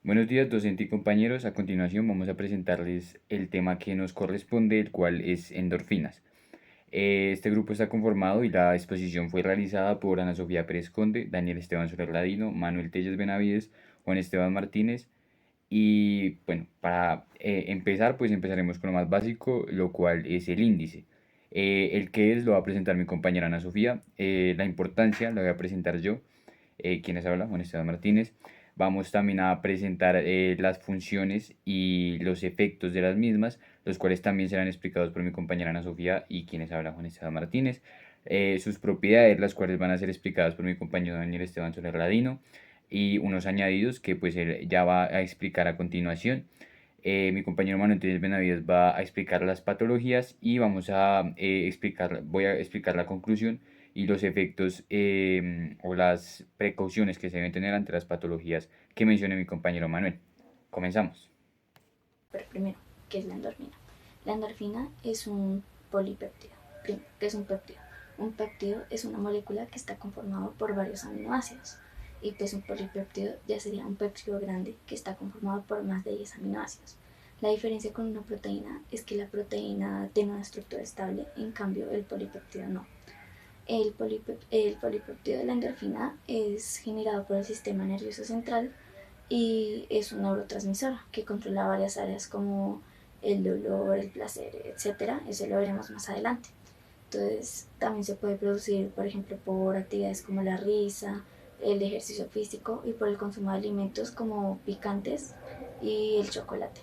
Buenos días, docente y compañeros. A continuación vamos a presentarles el tema que nos corresponde, el cual es endorfinas. Este grupo está conformado y la exposición fue realizada por Ana Sofía Pérez Conde, Daniel Esteban Soler Ladino, Manuel Telles Benavides, Juan Esteban Martínez. Y bueno, para empezar, pues empezaremos con lo más básico, lo cual es el índice. El que es lo va a presentar mi compañera Ana Sofía. La importancia la voy a presentar yo. ¿Quiénes habla? Juan Esteban Martínez. Vamos también a presentar las funciones y los efectos de las mismas, los cuales también serán explicados por mi compañera Ana Sofía y quienes habla Juan Esteban Martínez. Sus propiedades, las cuales van a ser explicadas por mi compañero Daniel Esteban Soler Ladino, y unos añadidos que pues él ya va a explicar a continuación. Mi compañero Manuel Telles Benavides va a explicar las patologías y vamos a voy a explicar la conclusión y los efectos o las precauciones que se deben tener ante las patologías que mencione mi compañero Manuel. Comenzamos. Pero primero, ¿qué es la endorfina? La endorfina es un polipéptido. Primero, ¿qué es un péptido? Un péptido es una molécula que está conformado por varios aminoácidos. Y pues un polipéptido ya sería un péptido grande que está conformado por más de 10 aminoácidos. La diferencia con una proteína es que la proteína tiene una estructura estable, en cambio el polipéptido no. El polipéptido de la endorfina es generado por el sistema nervioso central y es un neurotransmisor que controla varias áreas como el dolor, el placer, etcétera. Eso lo veremos más adelante. Entonces, también se puede producir, por ejemplo, por actividades como la risa, el ejercicio físico y por el consumo de alimentos como picantes y el chocolate.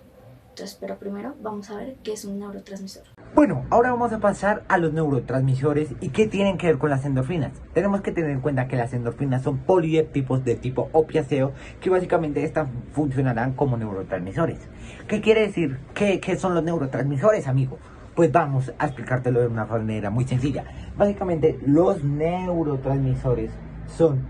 Entonces, pero primero vamos a ver qué es un neurotransmisor. Bueno, ahora vamos a pasar a los neurotransmisores y qué tienen que ver con las endorfinas. Tenemos que tener en cuenta que las endorfinas son polidéptipos de tipo opiáceo que básicamente estas funcionarán como neurotransmisores. ¿Qué quiere decir? ¿Qué son los neurotransmisores, amigo? Pues vamos a explicártelo de una manera muy sencilla. Básicamente los neurotransmisores son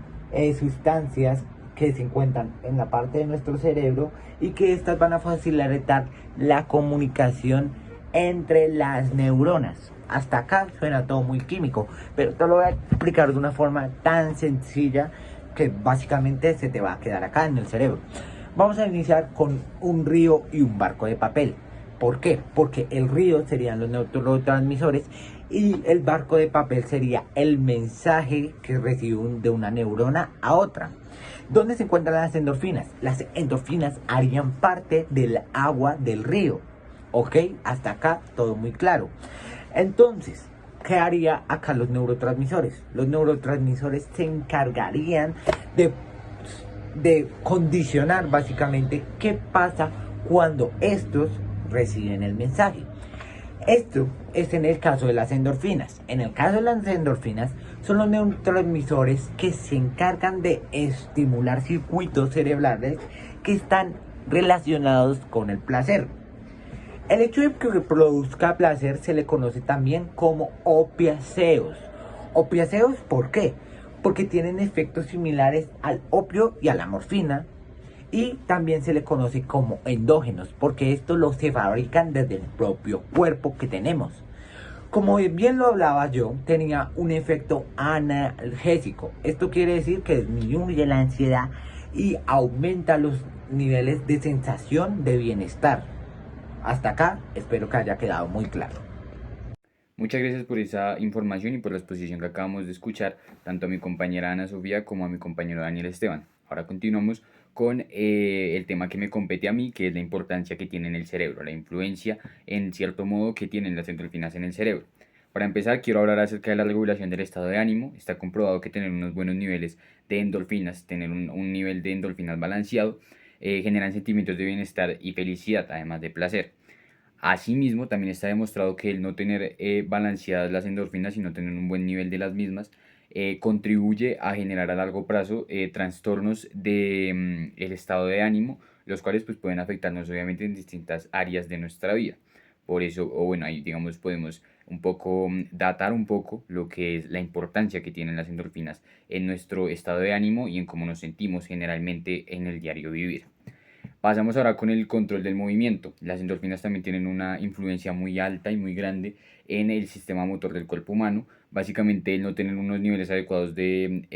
sustancias que se encuentran en la parte de nuestro cerebro y que estas van a facilitar la comunicación entre las neuronas. Hasta acá suena todo muy químico, pero te lo voy a explicar de una forma tan sencilla que básicamente se te va a quedar acá en el cerebro. Vamos a iniciar con un río y un barco de papel. ¿Por qué? Porque el río serían los neurotransmisores y el barco de papel sería el mensaje que recibe de una neurona a otra. ¿Dónde se encuentran las endorfinas? Las endorfinas harían parte del agua del río. ¿Ok? Hasta acá todo muy claro. Entonces, ¿qué haría acá los neurotransmisores? Los neurotransmisores se encargarían de, de condicionar básicamente qué pasa cuando estos reciben el mensaje. Esto es en el caso de las endorfinas. En el caso de las endorfinas, son los neurotransmisores que se encargan de estimular circuitos cerebrales que están relacionados con el placer. El hecho de que produzca placer se le conoce también como opiáceos. Opiáceos, ¿por qué? Porque tienen efectos similares al opio y a la morfina. Y también se le conoce como endógenos, porque estos los se fabrican desde el propio cuerpo que tenemos. Como bien lo hablaba yo, tenía un efecto analgésico. Esto quiere decir que disminuye la ansiedad y aumenta los niveles de sensación de bienestar. Hasta acá espero que haya quedado muy claro. Muchas gracias por esa información y por la exposición que acabamos de escuchar, tanto a mi compañera Ana Sofía como a mi compañero Daniel Esteban. Ahora continuamos con el tema que me compete a mí, que es la importancia que tiene en el cerebro, la influencia en cierto modo que tienen las endorfinas en el cerebro. Para empezar, quiero hablar acerca de la regulación del estado de ánimo. Está comprobado que tener unos buenos niveles de endorfinas, tener un nivel de endorfinas balanceado, generan sentimientos de bienestar y felicidad, además de placer. Asimismo, también está demostrado que el no tener balanceadas las endorfinas y no tener un buen nivel de las mismas contribuye a generar a largo plazo trastornos de el estado de ánimo, los cuales pues pueden afectarnos obviamente en distintas áreas de nuestra vida. Por eso, o bueno, ahí digamos podemos un poco datar un poco lo que es la importancia que tienen las endorfinas en nuestro estado de ánimo y en cómo nos sentimos generalmente en el diario vivir. Pasamos ahora con el control del movimiento. Las endorfinas también tienen una influencia muy alta y muy grande en el sistema motor del cuerpo humano. Básicamente, el no tener unos niveles adecuados de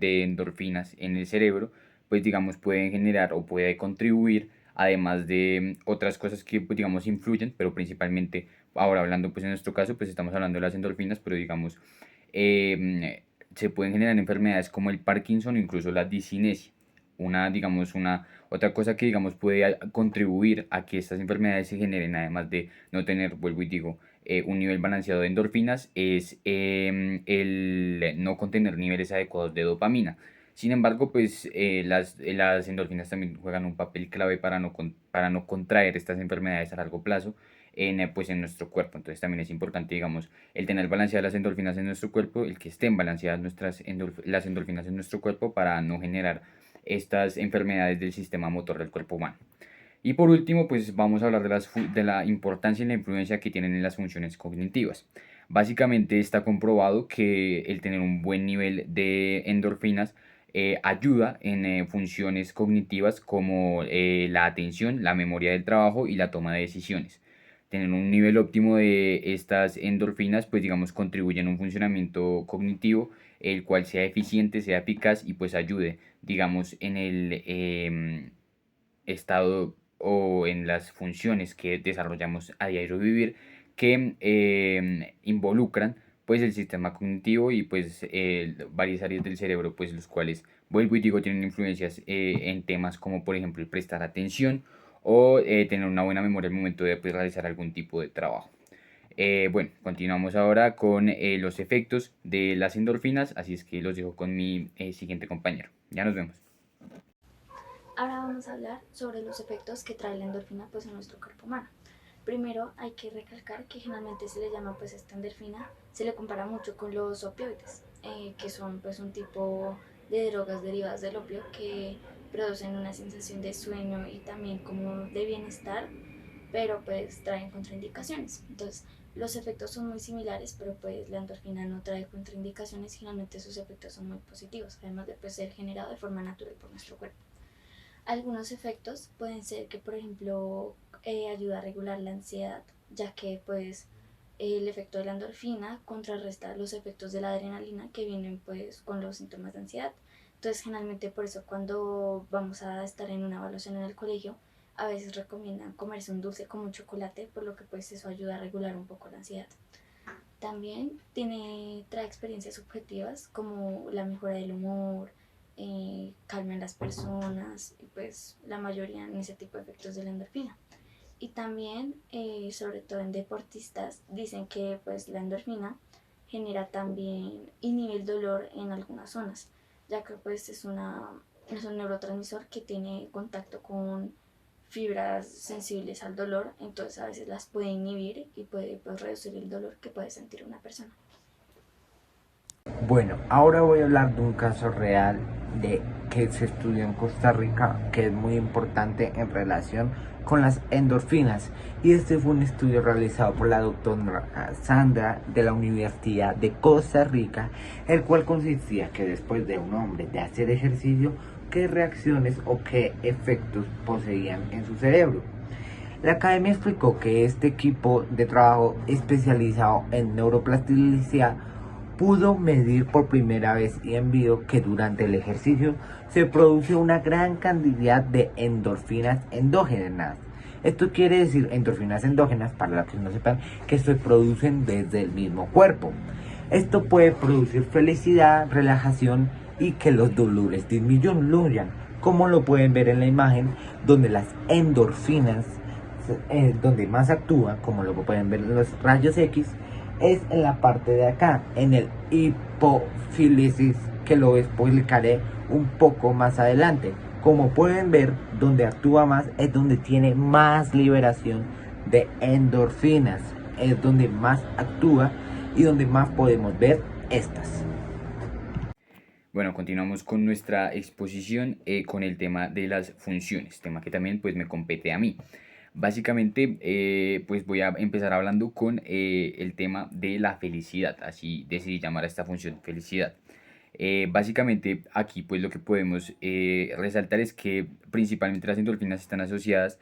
endorfinas en el cerebro, pues digamos pueden generar o puede contribuir, además de otras cosas que pues digamos influyen, pero principalmente ahora hablando pues en nuestro caso pues estamos hablando de las endorfinas, pero digamos se pueden generar enfermedades como el Parkinson o incluso la discinesia. Digamos, otra cosa que, digamos, puede contribuir a que estas enfermedades se generen, además de no tener, vuelvo y digo, un nivel balanceado de endorfinas, es el no contener niveles adecuados de dopamina. Sin embargo, pues las endorfinas también juegan un papel clave para no contraer estas enfermedades a largo plazo pues en nuestro cuerpo. Entonces también es importante, digamos, el tener balanceadas las endorfinas en nuestro cuerpo, el que estén balanceadas las endorfinas en nuestro cuerpo para no generar estas enfermedades del sistema motor del cuerpo humano. Y por último, pues vamos a hablar de la importancia y la influencia que tienen en las funciones cognitivas. Básicamente está comprobado que el tener un buen nivel de endorfinas ayuda en funciones cognitivas como la atención, la memoria del trabajo y la toma de decisiones. Tener un nivel óptimo de estas endorfinas, pues digamos, contribuye en un funcionamiento cognitivo, el cual sea eficiente, sea eficaz y pues ayude, digamos, en el estado o en las funciones que desarrollamos a diario vivir que involucran pues el sistema cognitivo y pues varias áreas del cerebro pues los cuales vuelvo y digo tienen influencias en temas como por ejemplo el prestar atención o tener una buena memoria al momento de pues, realizar algún tipo de trabajo. Bueno, continuamos ahora con los efectos de las endorfinas, así es que los dejo con mi siguiente compañero. Ya nos vemos. Ahora vamos a hablar sobre los efectos que trae la endorfina pues en nuestro cuerpo humano. Primero hay que recalcar que generalmente se le llama pues esta endorfina, se le compara mucho con los opioides, que son pues un tipo de drogas derivadas del opio que producen una sensación de sueño y también como de bienestar, pero pues traen contraindicaciones. Entonces los efectos son muy similares, pero pues la endorfina no trae contraindicaciones, generalmente sus efectos son muy positivos, además de pues, ser generado de forma natural por nuestro cuerpo. Algunos efectos pueden ser que, por ejemplo, ayuda a regular la ansiedad, ya que pues el efecto de la endorfina contrarresta los efectos de la adrenalina que vienen pues con los síntomas de ansiedad. Entonces, generalmente por eso cuando vamos a estar en una evaluación en el colegio, a veces recomiendan comerse un dulce como un chocolate, por lo que pues eso ayuda a regular un poco la ansiedad. También trae experiencias subjetivas como la mejora del humor, calma en las personas y pues la mayoría en ese tipo de efectos de la endorfina. Y también, sobre todo en deportistas, dicen que pues la endorfina genera también inhibe el dolor en algunas zonas, ya que pues es un neurotransmisor que tiene contacto con fibras sensibles al dolor, entonces a veces las puede inhibir y puede pues, reducir el dolor que puede sentir una persona. Bueno, ahora voy a hablar de un caso real de que se estudió en Costa Rica, que es muy importante en relación con las endorfinas. Y este fue un estudio realizado por la doctora Sandra de la Universidad de Costa Rica, el cual consistía que después de un hombre de hacer ejercicio, qué reacciones o qué efectos poseían en su cerebro. La academia explicó que este equipo de trabajo especializado en neuroplasticidad pudo medir por primera vez y en vivo que durante el ejercicio se produce una gran cantidad de endorfinas endógenas. Esto quiere decir endorfinas endógenas, para los que no sepan, que se producen desde el mismo cuerpo. Esto puede producir felicidad, relajación y que los dolores disminuyan, como lo pueden ver en la imagen, donde las endorfinas, donde más actúan, como lo pueden ver en los rayos X, es en la parte de acá, en el hipófisis, que lo explicaré un poco más adelante. Como pueden ver, donde actúa más es donde tiene más liberación de endorfinas, es donde más actúa y donde más podemos ver estas. Bueno, continuamos con nuestra exposición con el tema de las funciones, tema que también pues me compete a mí. Básicamente, pues voy a empezar hablando con el tema de la felicidad, así decidí llamar a esta función felicidad. Básicamente aquí pues lo que podemos resaltar es que principalmente las endorfinas están asociadas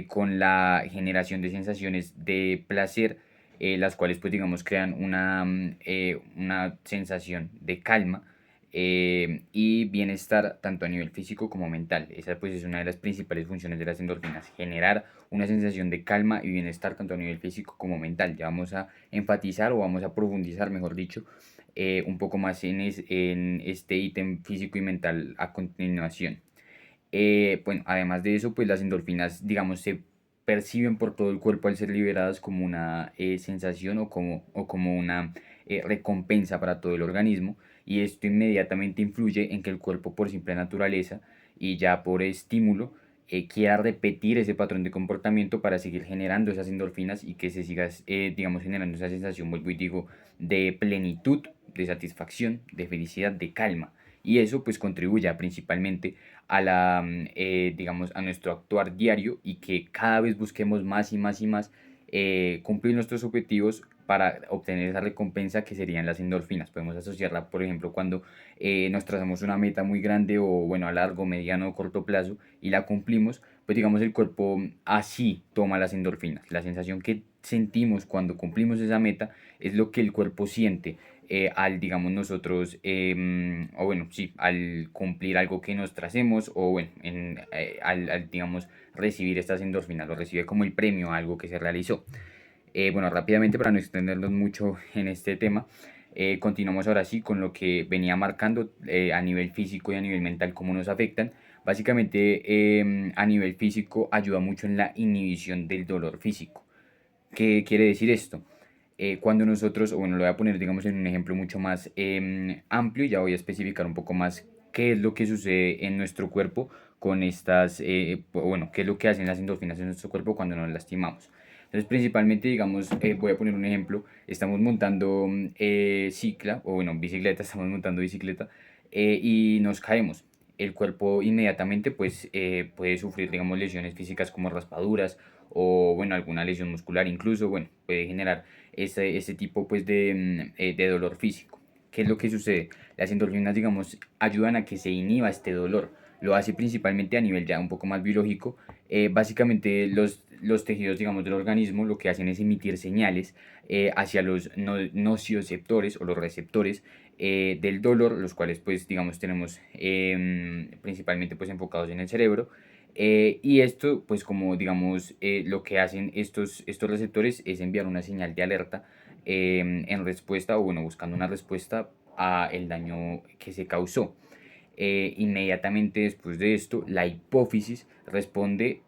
con la generación de sensaciones de placer, las cuales pues digamos crean una sensación de calma y bienestar tanto a nivel físico como mental. Esa pues es una de las principales funciones de las endorfinas, generar una sensación de calma y bienestar tanto a nivel físico como mental. Ya vamos a enfatizar o vamos a profundizar, mejor dicho, un poco más en este ítem físico y mental a continuación. Bueno, además de eso, pues las endorfinas, digamos, se perciben por todo el cuerpo al ser liberadas como una sensación o como una recompensa para todo el organismo, y esto inmediatamente influye en que el cuerpo por simple naturaleza y ya por estímulo quiera repetir ese patrón de comportamiento para seguir generando esas endorfinas y que se siga, digamos, generando esa sensación, vuelvo y digo, de plenitud, de satisfacción, de felicidad, de calma. Y eso pues contribuye principalmente a digamos, a nuestro actuar diario y que cada vez busquemos más y más y más cumplir nuestros objetivos para obtener esa recompensa que serían las endorfinas. Podemos asociarla, por ejemplo, cuando nos trazamos una meta muy grande o, bueno, a largo, mediano o corto plazo y la cumplimos, pues digamos el cuerpo así toma las endorfinas. La sensación que sentimos cuando cumplimos esa meta es lo que el cuerpo siente al, digamos, nosotros, o bueno, sí, al cumplir algo que nos tracemos, o bueno, al, digamos, recibir estas endorfinas, lo recibe como el premio a algo que se realizó. Bueno, rápidamente, para no extendernos mucho en este tema, continuamos ahora sí con lo que venía marcando a nivel físico y a nivel mental, cómo nos afectan. Básicamente, a nivel físico ayuda mucho en la inhibición del dolor físico. ¿Qué quiere decir esto? Cuando nosotros, o bueno, lo voy a poner digamos en un ejemplo mucho más amplio, y ya voy a especificar un poco más qué es lo que sucede en nuestro cuerpo con estas, bueno, qué es lo que hacen las endorfinas en nuestro cuerpo cuando nos lastimamos. Entonces, principalmente, digamos, voy a poner un ejemplo, estamos montando cicla, o bueno, bicicleta, estamos montando bicicleta y nos caemos. El cuerpo inmediatamente pues puede sufrir, digamos, lesiones físicas como raspaduras o, bueno, alguna lesión muscular incluso, bueno, puede generar ese tipo pues de dolor físico. ¿Qué es lo que sucede? Las endorfinas, digamos, ayudan a que se inhiba este dolor. Lo hace principalmente a nivel ya un poco más biológico. Básicamente los tejidos, digamos, del organismo lo que hacen es emitir señales hacia los nocioceptores o los receptores del dolor, los cuales pues digamos tenemos principalmente pues enfocados en el cerebro. Y esto, pues como digamos, lo que hacen estos receptores es enviar una señal de alerta en respuesta, o bueno, buscando una respuesta a el daño que se causó. Inmediatamente después de esto, la hipófisis responde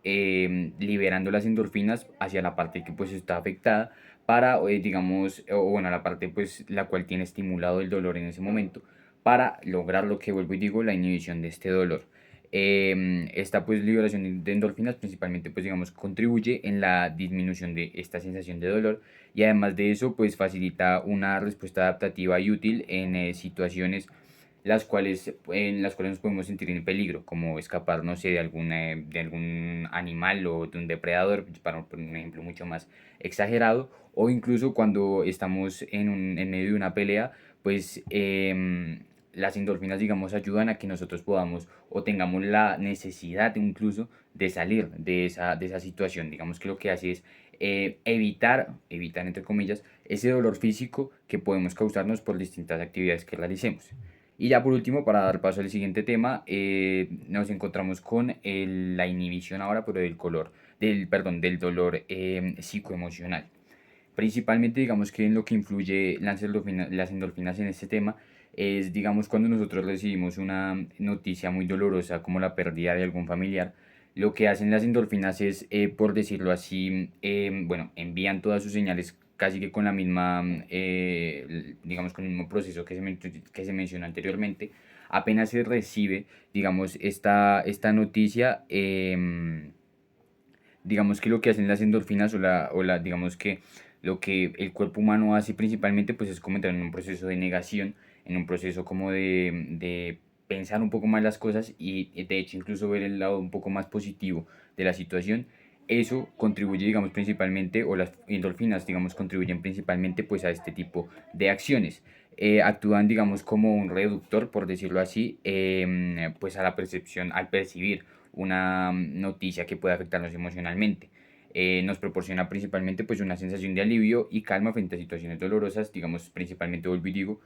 liberando las endorfinas hacia la parte que pues está afectada para, digamos, o bueno, la parte pues la cual tiene estimulado el dolor en ese momento, para lograr lo que vuelvo y digo, la inhibición de este dolor. Esta pues liberación de endorfinas principalmente pues digamos contribuye en la disminución de esta sensación de dolor, y además de eso pues facilita una respuesta adaptativa y útil en situaciones en las cuales nos podemos sentir en peligro, como escapar, no sé, de algún animal o de un depredador, pues, para poner un ejemplo mucho más exagerado, o incluso cuando estamos en medio de una pelea, pues las endorfinas, digamos, ayudan a que nosotros podamos o tengamos la necesidad incluso de salir de esa situación. Digamos que lo que hace es evitar entre comillas, ese dolor físico que podemos causarnos por distintas actividades que realicemos. Y ya por último, para dar paso al siguiente tema, nos encontramos con la inhibición ahora, pero perdón, del dolor psicoemocional. Principalmente, digamos que en lo que influye las endorfinas en este tema es, digamos, cuando nosotros recibimos una noticia muy dolorosa como la pérdida de algún familiar. Lo que hacen las endorfinas es, por decirlo así, bueno, envían todas sus señales casi que con la misma, digamos, con el mismo proceso que se mencionó anteriormente. Apenas se recibe, digamos, esta noticia, digamos que lo que hacen las endorfinas digamos que lo que el cuerpo humano hace principalmente pues es como entrar en un proceso de negación, en un proceso como de pensar un poco más las cosas y de hecho incluso ver el lado un poco más positivo de la situación. Eso contribuye, digamos, principalmente, o las endorfinas, digamos, contribuyen principalmente pues a este tipo de acciones. Actúan, digamos, como un reductor, por decirlo así, pues a la percepción, al percibir una noticia que puede afectarnos emocionalmente. Nos proporciona principalmente pues una sensación de alivio y calma frente a situaciones dolorosas, digamos principalmente vuelvo y digo,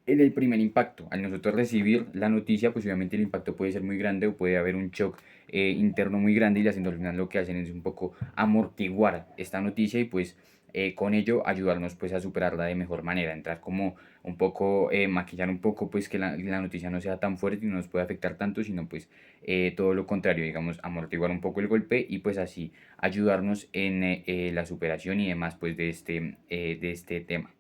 en el primer impacto. Al nosotros recibir la noticia, pues obviamente el impacto puede ser muy grande o puede haber un shock interno muy grande, y las endorfinas lo que hacen es un poco amortiguar esta noticia y pues con ello ayudarnos pues a superarla de mejor manera, entrar como un poco, maquillar un poco pues que la noticia no sea tan fuerte y no nos puede afectar tanto, sino pues todo lo contrario, digamos, amortiguar un poco el golpe y pues así ayudarnos en la superación y demás pues de este tema.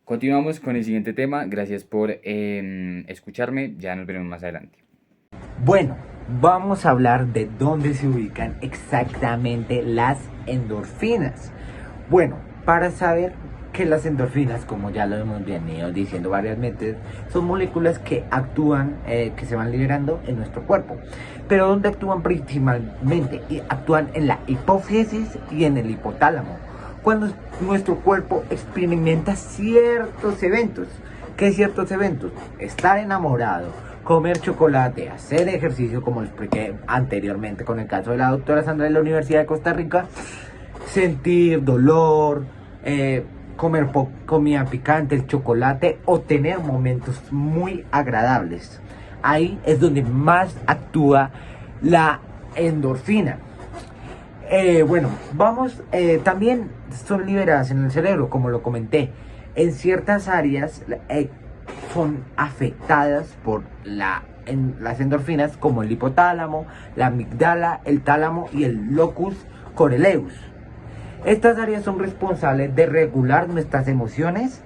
Continuamos con el siguiente tema. Gracias por escucharme. Ya nos veremos más adelante. Bueno, vamos a hablar de dónde se ubican exactamente las endorfinas. Bueno, para saber que las endorfinas, como ya lo hemos venido diciendo varias veces, son moléculas que actúan, que se van liberando en nuestro cuerpo. Pero ¿dónde actúan principalmente? Y actúan en la hipófisis y en el hipotálamo, cuando nuestro cuerpo experimenta ciertos eventos. ¿Qué ciertos eventos? Estar enamorado, comer chocolate, hacer ejercicio, como lo expliqué anteriormente con el caso de la doctora Sandra de la Universidad de Costa Rica, sentir dolor, comer comida picante, el chocolate o tener momentos muy agradables. Ahí es donde más actúa la endorfina. Bueno, también son liberadas en el cerebro, como lo comenté. En ciertas áreas son afectadas por las endorfinas, como el hipotálamo, la amígdala, el tálamo y el locus coeruleus. Estas áreas son responsables de regular nuestras emociones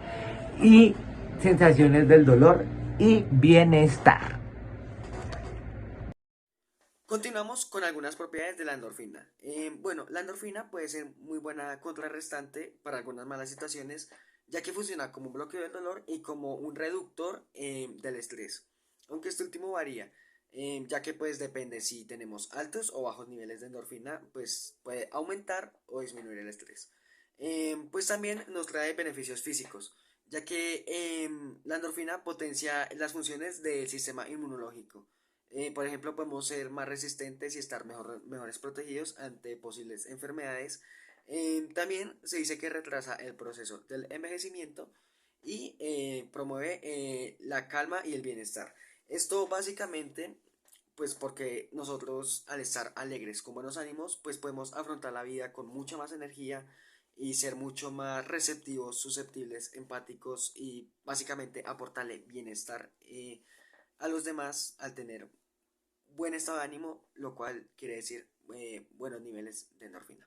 y sensaciones del dolor y bienestar. Continuamos con algunas propiedades de la endorfina. Bueno, la endorfina puede ser muy buena contrarrestante para algunas malas situaciones, ya que funciona como un bloqueo del dolor y como un reductor del estrés. Aunque este último varía, ya que pues depende si tenemos altos o bajos niveles de endorfina, pues puede aumentar o disminuir el estrés. Pues también nos trae beneficios físicos, ya que la endorfina potencia las funciones del sistema inmunológico. Por ejemplo, podemos ser más resistentes y estar mejores protegidos ante posibles enfermedades. También se dice que retrasa el proceso del envejecimiento y promueve la calma y el bienestar. Esto básicamente, pues porque nosotros al estar alegres con buenos ánimos, pues podemos afrontar la vida con mucha más energía y ser mucho más receptivos, susceptibles, empáticos y básicamente aportarle bienestar a los demás al tener buen estado de ánimo, lo cual quiere decir buenos niveles de endorfina.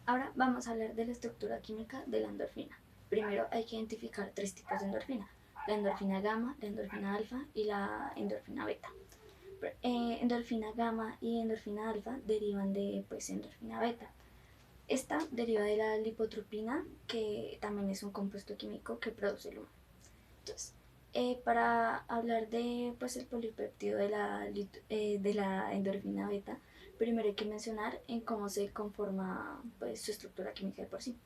Ahora vamos a hablar de la estructura química de la endorfina. Primero hay que identificar tres tipos de endorfina: la endorfina gamma, la endorfina alfa y la endorfina beta. Endorfina gamma y endorfina alfa derivan de endorfina beta. Esta deriva de la lipotropina, que también es un compuesto químico que produce el humano. Entonces, para hablar de el polipéptido de la endorfina beta, primero hay que mencionar en cómo se conforma su estructura química de por sí.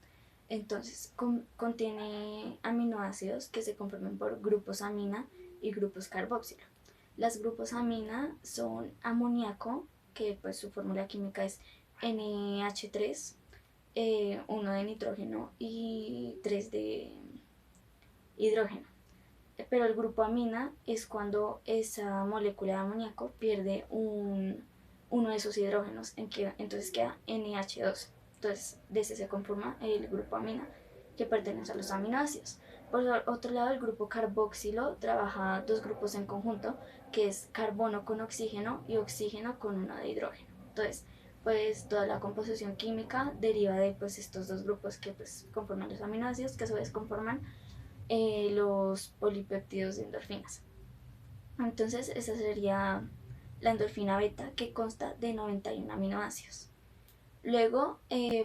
Entonces, contiene aminoácidos que se conforman por grupos amina y grupos carboxilo. Las grupos amina son amoníaco, que su fórmula química es NH3, 1 de nitrógeno y 3 de hidrógeno. Pero el grupo amina es cuando esa molécula de amoníaco pierde uno de esos hidrógenos, entonces queda NH2. Entonces, de ese se conforma el grupo amina, que pertenece a los aminoácidos. Por otro lado, el grupo carboxilo trabaja dos grupos en conjunto, que es carbono con oxígeno y oxígeno con uno de hidrógeno. Entonces, toda la composición química deriva de estos dos grupos que conforman los aminoácidos, que a su vez conforman los polipéptidos de endorfinas. Entonces, esa sería la endorfina beta, que consta de 91 aminoácidos. Luego,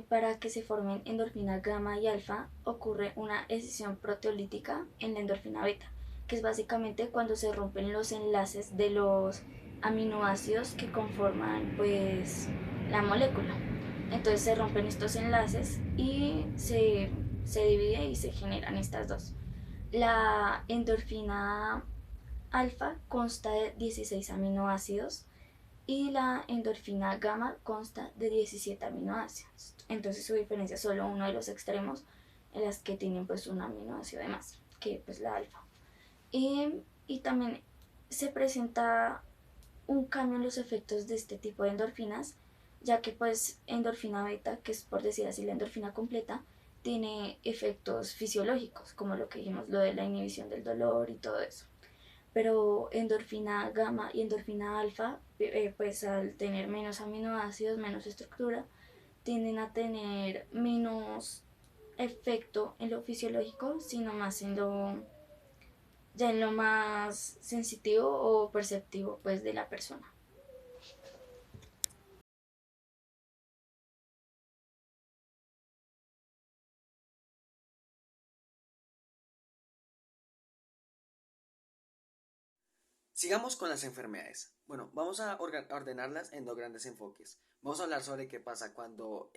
para que se formen endorfina gamma y alfa, ocurre una escisión proteolítica en la endorfina beta, que es básicamente cuando se rompen los enlaces de los aminoácidos que conforman la molécula. Entonces se rompen estos enlaces y se divide y se generan estas dos. La endorfina alfa consta de 16 aminoácidos y la endorfina gamma consta de 17 aminoácidos. Entonces su diferencia es solo uno de los extremos en las que tienen un aminoácido de más. que pues la alfa. Y también se presenta un cambio en los efectos de este tipo de endorfinas, ya que pues endorfina beta, que es por decir así la endorfina completa, tiene efectos fisiológicos, como lo que dijimos, lo de la inhibición del dolor y todo eso. Pero endorfina gamma y endorfina alfa, pues al tener menos aminoácidos, menos estructura, tienden a tener menos efecto en lo fisiológico, sino más en lo ya en lo más sensitivo o perceptivo pues de la persona. Sigamos con las enfermedades. Bueno, vamos a ordenarlas en dos grandes enfoques. Vamos a hablar sobre qué pasa cuando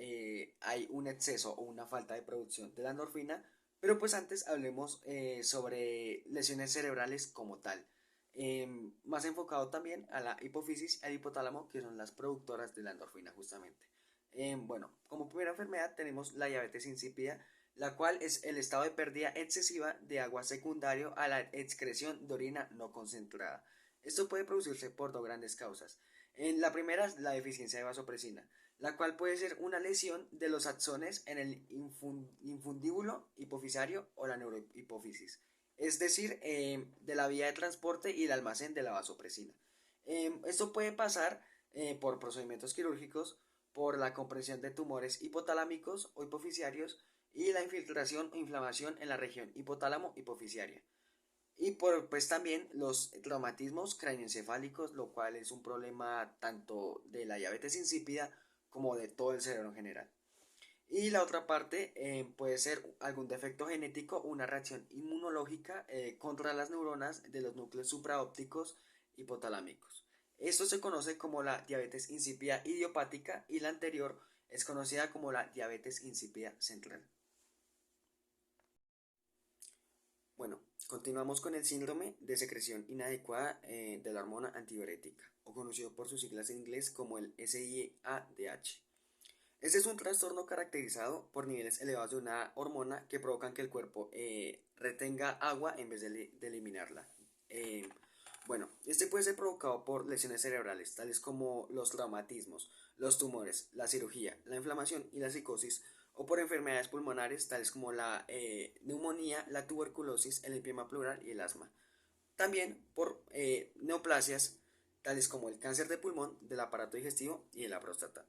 hay un exceso o una falta de producción de la endorfina, pero pues antes hablemos sobre lesiones cerebrales como tal. Más enfocado también a la hipófisis y al hipotálamo, que son las productoras de la endorfina justamente. Bueno, como primera enfermedad tenemos la diabetes insípida, la cual es el estado de pérdida excesiva de agua secundario a la excreción de orina no concentrada. Esto puede producirse por dos grandes causas. En la primera es la deficiencia de vasopresina, la cual puede ser una lesión de los axones en el infundíbulo hipofisario o la neurohipófisis, es decir, de la vía de transporte y el almacén de la vasopresina. Esto puede pasar por procedimientos quirúrgicos, por la compresión de tumores hipotalámicos o hipofisiarios y la infiltración o inflamación en la región hipotálamo hipoficiaria. Y por pues también los traumatismos craneoencefálicos, lo cual es un problema tanto de la diabetes insípida como de todo el cerebro en general. Y la otra parte puede ser algún defecto genético, una reacción inmunológica contra las neuronas de los núcleos supraópticos hipotalámicos. Esto se conoce como la diabetes insípida idiopática y la anterior es conocida como la diabetes insípida central. Bueno, continuamos con el síndrome de secreción inadecuada de la hormona antidiurética, o conocido por sus siglas en inglés como el SIADH. Este es un trastorno caracterizado por niveles elevados de una hormona que provocan que el cuerpo retenga agua en vez de eliminarla. Eh, bueno, este puede ser provocado por lesiones cerebrales, tales como los traumatismos, los tumores, la cirugía, la inflamación y la psicosis, o por enfermedades pulmonares, tales como la neumonía, la tuberculosis, el empiema pleural y el asma. También por neoplasias, tales como el cáncer de pulmón, del aparato digestivo y de la próstata.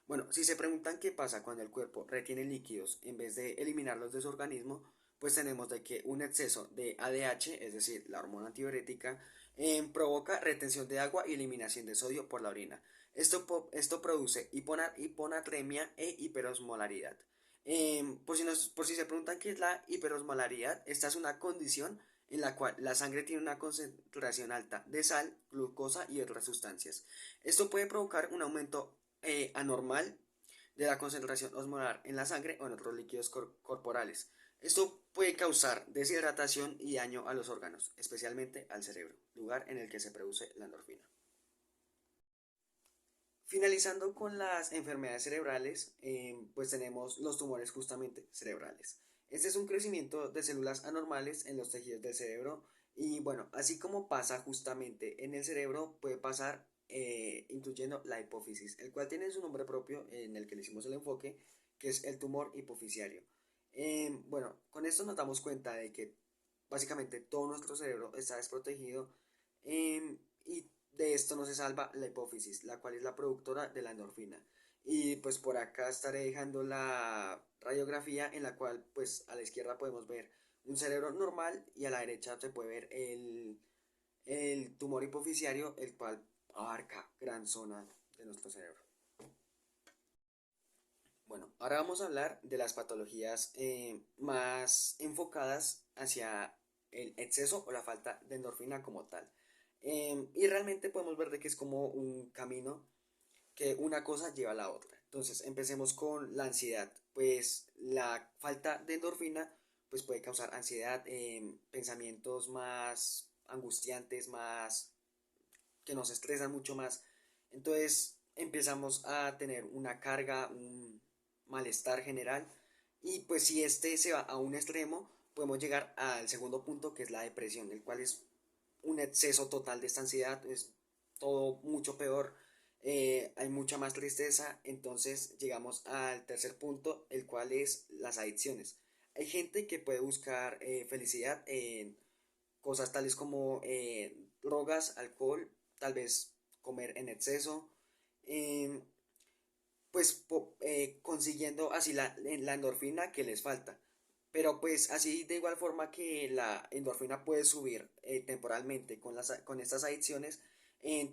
Bueno, si se preguntan qué pasa cuando el cuerpo retiene líquidos en vez de eliminarlos de su organismo, pues tenemos de que un exceso de ADH, es decir, la hormona antidiurética, provoca retención de agua y eliminación de sodio por la orina. Esto produce hiponatremia e hiperosmolaridad. Por si se preguntan qué es la hiperosmolaridad, esta es una condición en la cual la sangre tiene una concentración alta de sal, glucosa y otras sustancias. Esto puede provocar un aumento anormal de la concentración osmolar en la sangre o en otros líquidos corporales. Esto puede causar deshidratación y daño a los órganos, especialmente al cerebro, lugar en el que se produce la endorfina. Finalizando con las enfermedades cerebrales, pues tenemos los tumores justamente cerebrales. Este es un crecimiento de células anormales en los tejidos del cerebro y bueno, así como pasa justamente en el cerebro, puede pasar incluyendo la hipófisis, el cual tiene su nombre propio en el que le hicimos el enfoque, que es el tumor hipofisiario. Bueno, con esto nos damos cuenta de que básicamente todo nuestro cerebro está desprotegido y de esto no se salva la hipófisis, la cual es la productora de la endorfina. Y pues por acá estaré dejando la radiografía en la cual pues a la izquierda podemos ver un cerebro normal y a la derecha se puede ver el tumor hipofisiario, el cual abarca gran zona de nuestro cerebro. Bueno, ahora vamos a hablar de las patologías más enfocadas hacia el exceso o la falta de endorfina como tal. Y realmente podemos ver de que es como un camino que una cosa lleva a la otra. Entonces, empecemos con la ansiedad. Pues la falta de endorfina pues puede causar ansiedad, pensamientos más angustiantes, más que nos estresan mucho más. Entonces empezamos a tener una carga, un malestar general y pues si este se va a un extremo podemos llegar al segundo punto, que es la depresión, el cual es un exceso total de esta ansiedad, es todo mucho peor, hay mucha más tristeza. Entonces llegamos al tercer punto, el cual es las adicciones. Hay gente que puede buscar felicidad en cosas tales como drogas, alcohol, tal vez comer en exceso, eh, pues consiguiendo así la endorfina que les falta. Pero pues así de igual forma que la endorfina puede subir temporalmente con estas adicciones,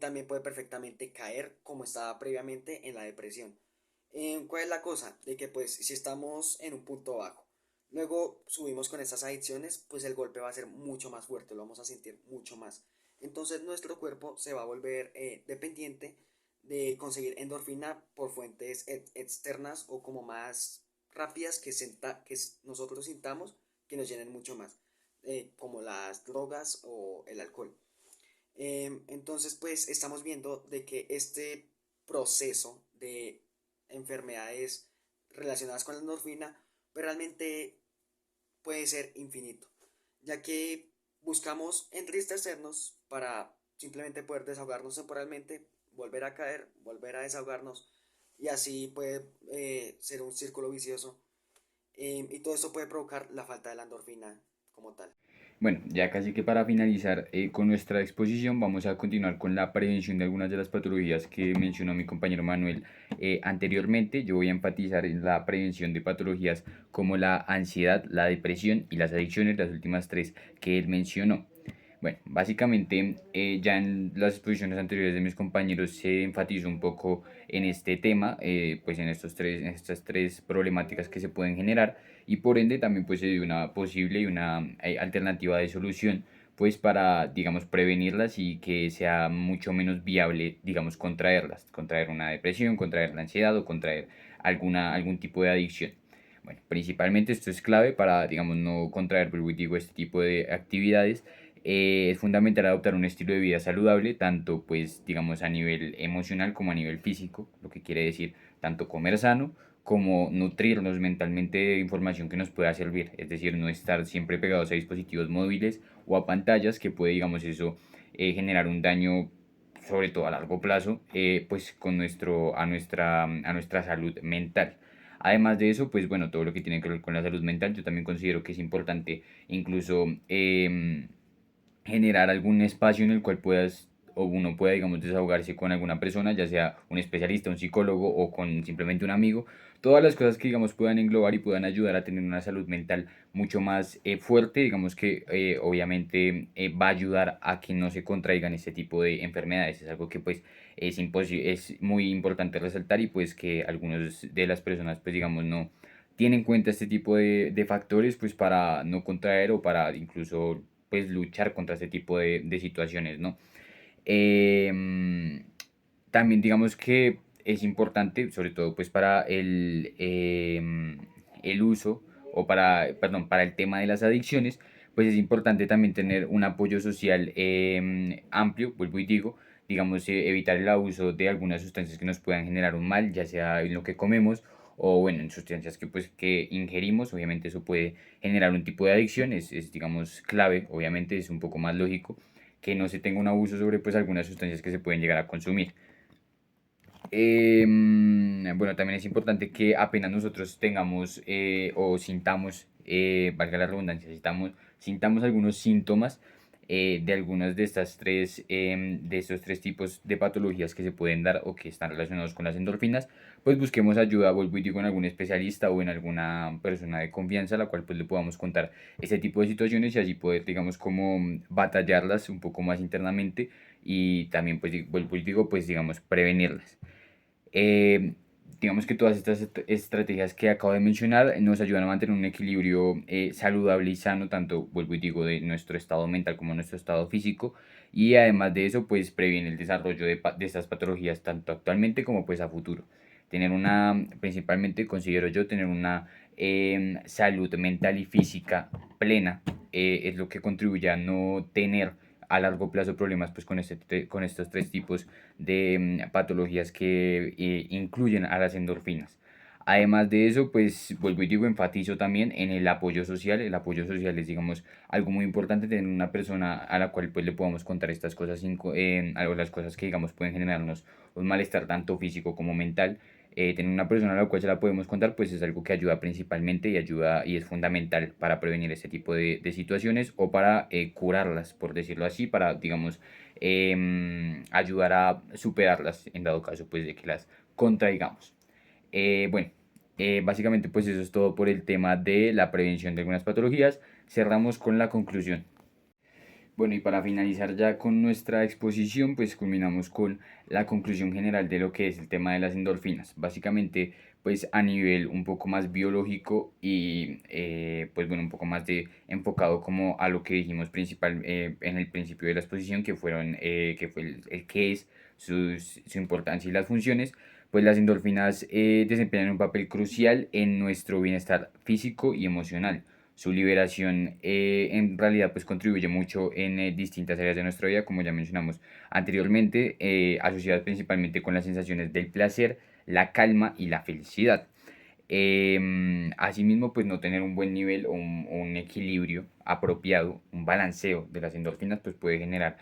también puede perfectamente caer como estaba previamente en la depresión. ¿Cuál es la cosa? De que pues si estamos en un punto bajo, luego subimos con estas adicciones, pues el golpe va a ser mucho más fuerte, lo vamos a sentir mucho más. Entonces nuestro cuerpo se va a volver dependiente de conseguir endorfina por fuentes externas o como más rápidas que nosotros sintamos, que nos llenen mucho más, como las drogas o el alcohol. Entonces, pues estamos viendo de que este proceso de enfermedades relacionadas con la endorfina, pues realmente puede ser infinito, ya que buscamos entristecernos para simplemente poder desahogarnos temporalmente, volver a caer, volver a desahogarnos, y así puede ser un círculo vicioso, y todo esto puede provocar la falta de la endorfina como tal. Bueno, ya casi que para finalizar con nuestra exposición, vamos a continuar con la prevención de algunas de las patologías que mencionó mi compañero Manuel anteriormente. Yo voy a enfatizar en la prevención de patologías como la ansiedad, la depresión y las adicciones, las últimas tres que él mencionó. Bueno, básicamente ya en las exposiciones anteriores de mis compañeros se enfatizó un poco en este tema, pues en estas tres problemáticas que se pueden generar, y por ende también pues se dio una posible y una alternativa de solución pues para, digamos, prevenirlas y que sea mucho menos viable, digamos, contraerlas, contraer una depresión, contraer la ansiedad o contraer algún tipo de adicción. Bueno, principalmente esto es clave para, digamos, no contraer, pero digo, este tipo de actividades. Es fundamental adoptar un estilo de vida saludable, tanto pues, digamos, a nivel emocional como a nivel físico, lo que quiere decir tanto comer sano como nutrirnos mentalmente de información que nos pueda servir, es decir, no estar siempre pegados a dispositivos móviles o a pantallas que puede, digamos, eso generar un daño, sobre todo a largo plazo, pues con a nuestra salud mental. Además de eso, pues bueno, todo lo que tiene que ver con la salud mental, yo también considero que es importante incluso generar algún espacio en el cual puedas o uno pueda, digamos, desahogarse con alguna persona, ya sea un especialista, un psicólogo o con simplemente un amigo. Todas las cosas que, digamos, puedan englobar y puedan ayudar a tener una salud mental mucho más fuerte, digamos que obviamente va a ayudar a que no se contraigan este tipo de enfermedades. Es algo que pues es muy importante resaltar y pues que algunas de las personas pues digamos no tienen en cuenta este tipo de factores pues para no contraer o para incluso pues luchar contra este tipo de situaciones, ¿no? Em, También digamos que es importante, sobre todo pues para el uso o perdón, para el tema de las adicciones, pues es importante también tener un apoyo social amplio, vuelvo y digo, digamos, evitar el abuso de algunas sustancias que nos puedan generar un mal, ya sea en lo que comemos o bueno, en sustancias que pues que ingerimos, obviamente eso puede generar un tipo de adicción, es digamos clave, obviamente es un poco más lógico que no se tenga un abuso sobre pues algunas sustancias que se pueden llegar a consumir. Bueno, también es importante que apenas nosotros tengamos o sintamos, valga la redundancia, sintamos algunos síntomas de algunas de estas de estos tres tipos de patologías que se pueden dar o que están relacionados con las endorfinas, pues busquemos ayuda, vuelvo y digo, en algún especialista o en alguna persona de confianza a la cual pues le podamos contar este tipo de situaciones y así poder, digamos, como batallarlas un poco más internamente y también pues vuelvo y digo, pues digamos, prevenirlas. Eh, digamos que todas estas estrategias que acabo de mencionar nos ayudan a mantener un equilibrio saludable y sano, tanto, vuelvo y digo, de nuestro estado mental como nuestro estado físico. Y además de eso, pues previene el desarrollo de estas patologías tanto actualmente como pues a futuro. Principalmente considero yo, tener una salud mental y física plena es lo que contribuye a no tener a largo plazo problemas pues con estos tres tipos de patologías que incluyen a las endorfinas. Además de eso, pues vuelvo y digo, enfatizo también en el apoyo social. El apoyo social es, digamos, algo muy importante, tener una persona a la cual pues le podamos contar estas cosas, algo las cosas que, digamos, pueden generarnos un malestar tanto físico como mental. Tener una persona a la cual se la podemos contar, pues es algo que ayuda principalmente y ayuda y es fundamental para prevenir este tipo de situaciones o para curarlas, por decirlo así, para, digamos, ayudar a superarlas en dado caso, pues de que las contraigamos. Bueno, básicamente pues eso es todo por el tema de la prevención de algunas patologías. Cerramos con la conclusión. Bueno, y para finalizar ya con nuestra exposición, pues culminamos con la conclusión general de lo que es el tema de las endorfinas. Básicamente, pues a nivel un poco más biológico y pues bueno, un poco más de enfocado como a lo que dijimos principal en el principio de la exposición, que fue el qué es, su importancia y las funciones. Pues las endorfinas desempeñan un papel crucial en nuestro bienestar físico y emocional. Su liberación en realidad pues contribuye mucho en distintas áreas de nuestra vida, como ya mencionamos anteriormente, asociadas principalmente con las sensaciones del placer, la calma y la felicidad. Asimismo, pues no tener un buen nivel o un equilibrio apropiado, un balanceo de las endorfinas, pues puede generar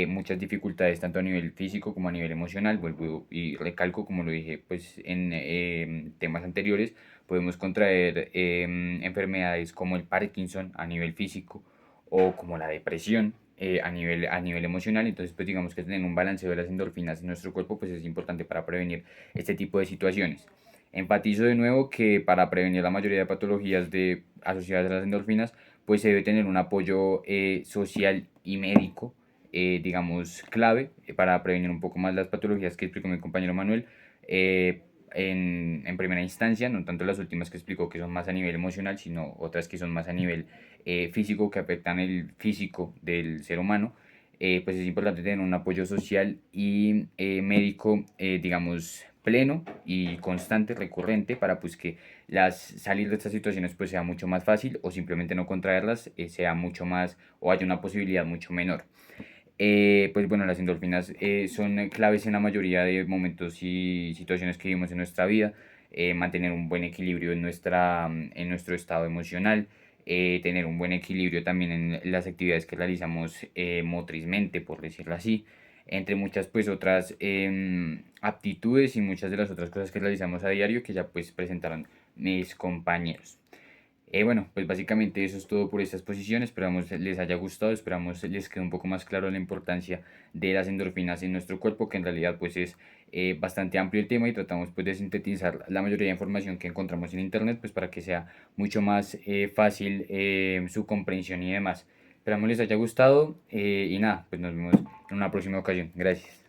muchas dificultades tanto a nivel físico como a nivel emocional. Vuelvo y recalco, como lo dije pues en temas anteriores, podemos contraer enfermedades como el Parkinson a nivel físico o como la depresión a nivel emocional. Entonces, pues digamos que tener un balanceo de las endorfinas en nuestro cuerpo pues es importante para prevenir este tipo de situaciones. Enfatizo de nuevo que para prevenir la mayoría de patologías asociadas a las endorfinas, pues se debe tener un apoyo social y médico, digamos, clave para prevenir un poco más las patologías que explicó mi compañero Manuel. En primera instancia, no tanto las últimas que explicó que son más a nivel emocional, sino otras que son más a nivel físico, que afectan el físico del ser humano. Pues es importante tener un apoyo social y médico, digamos, pleno y constante, recurrente, para pues que salir de estas situaciones pues sea mucho más fácil o simplemente no contraerlas sea mucho más o haya una posibilidad mucho menor. Pues bueno, las endorfinas son claves en la mayoría de momentos y situaciones que vivimos en nuestra vida. Mantener un buen equilibrio en nuestro estado emocional, tener un buen equilibrio también en las actividades que realizamos motrizmente, por decirlo así, entre muchas pues otras aptitudes y muchas de las otras cosas que realizamos a diario que ya pues presentaron mis compañeros. Bueno, pues básicamente eso es todo por esta exposición. Esperamos les haya gustado, esperamos les quede un poco más claro la importancia de las endorfinas en nuestro cuerpo, que en realidad pues es bastante amplio el tema y tratamos pues de sintetizar la mayoría de información que encontramos en internet pues para que sea mucho más fácil su comprensión y demás. Esperamos les haya gustado y nada, pues nos vemos en una próxima ocasión. Gracias.